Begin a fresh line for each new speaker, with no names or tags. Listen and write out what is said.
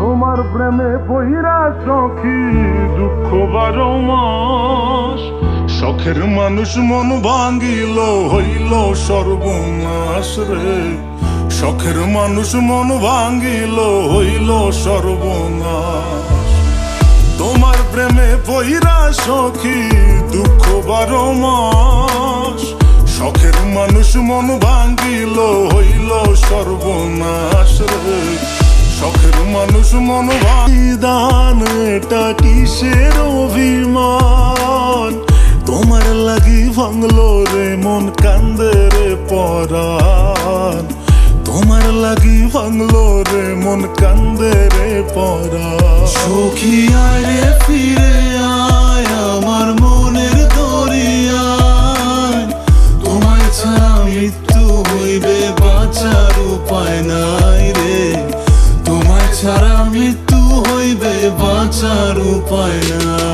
তোমার প্রেমে বহিরা সখী দুঃখ 12 মাস। শখের মানুষ মন ভাঙ্গিল হইল সর্বনাশ রে। শখের মানুষ মন ভাঙ্গিল হইল সর্বনাশ। তোমার প্রেমে বহিরা সখী দুঃখ 12 মাস। শখের মানুষ মন ভাঙ্গিল হইল সর্বনাশ রে। শখের মানুষ মন ভাঙিদান এটা কিসের অভিমান। তোমার লাগি ভাঙলো রে মন কান্দে রে পরাণ। তোমার লাগি ভাঙলো রে মন কান্দে রে পরাণ।
সখী আয় রে ফিরে আয় আমার মনের দরিয়ায়। তোমায় ছাড়া মৃত্যু হইবে বাঁচার উপায় নাই রে। তোমায় ছাড়া মৃত্যু হইবে বাঁচার উপায় নাই।